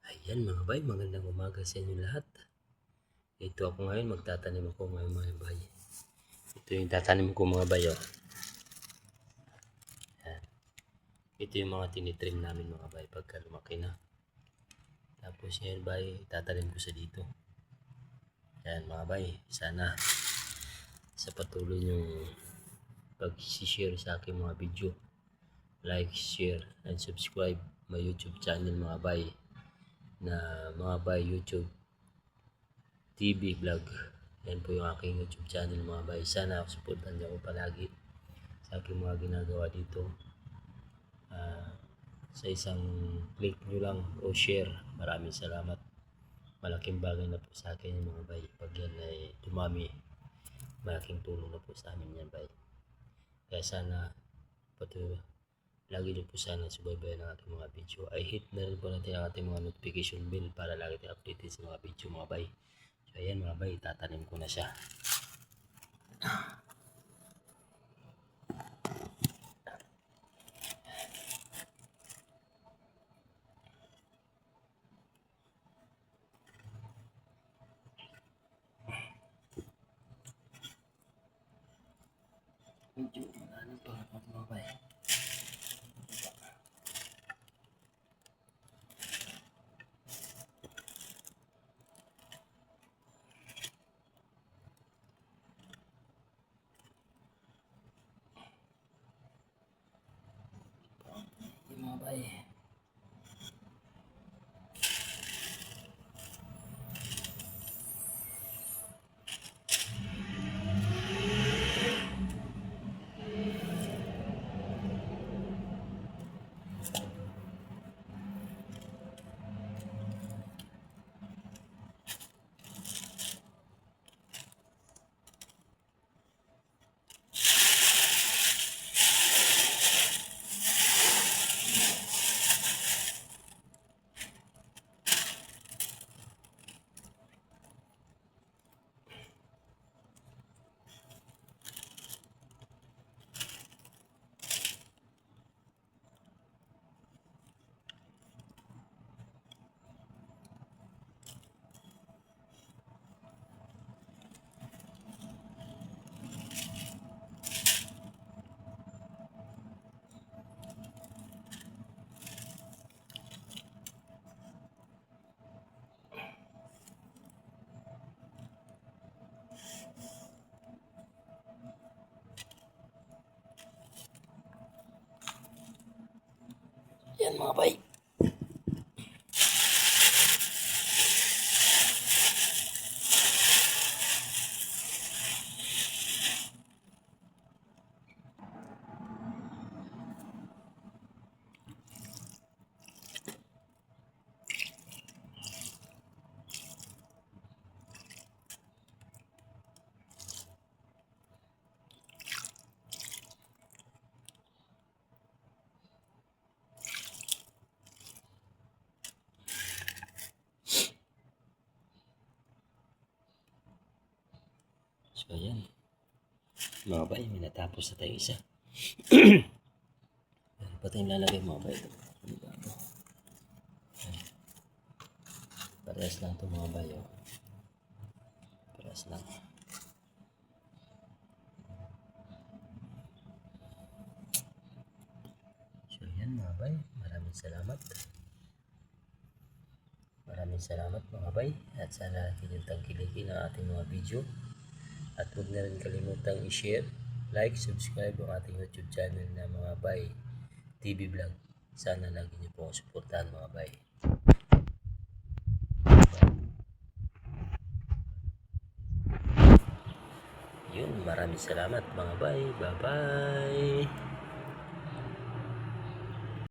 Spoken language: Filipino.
Ayan mga bay, magandang umaga sa inyo lahat. Ito ako ngayon, magtatanim ako ngayon mga bay. Ito yung tatanim ko mga bay. Oh. Ayan. Ito yung mga tinitrim namin mga bay pagka lumaki na. Tapos yan bay, tatanim ko sa dito. Ayan mga bay, sana sa patuloy yung pag-share sa aking mga video. Like, share, and subscribe my YouTube channel mga bay. Na mga bay YouTube TV vlog. Yan po yung aking YouTube channel mga bay. Sana supportan niyo ako palagi sa aking mga ginagawa dito. Sa isang click nyo lang o share. Maraming salamat. Malaking bagay na po sa akin yung mga bay. Pag yan ay dumami, malaking tulong na po sa amin yan bay. Kaya sana patuloy. Lagi nyo po sana subaybayan ang ating mga video. Ay hit na rin po natin ang ating mga notification bell para lagi tayo updated sa mga video mga bay. So ayan mga bay, tatanim ko na siya. Medyo malalim pa mga bay. Mga bay. Yan mga bay. So ayan mga bay, may natapos na tayo isa. Meron pa tayong lalagay mga bay. Parehas lang ito mga bay. Oh. Parehas lang. So ayan mga bay, maraming salamat. Maraming salamat mga bay. At sana hindi tangkilikin ang ating mga video. At huwag na rin kalimutang i-share, like, subscribe ang ating YouTube channel na mga bay TV vlog. Sana lagi niyo po suportahan mga bay. Yun, maraming salamat mga bay. Bye bye.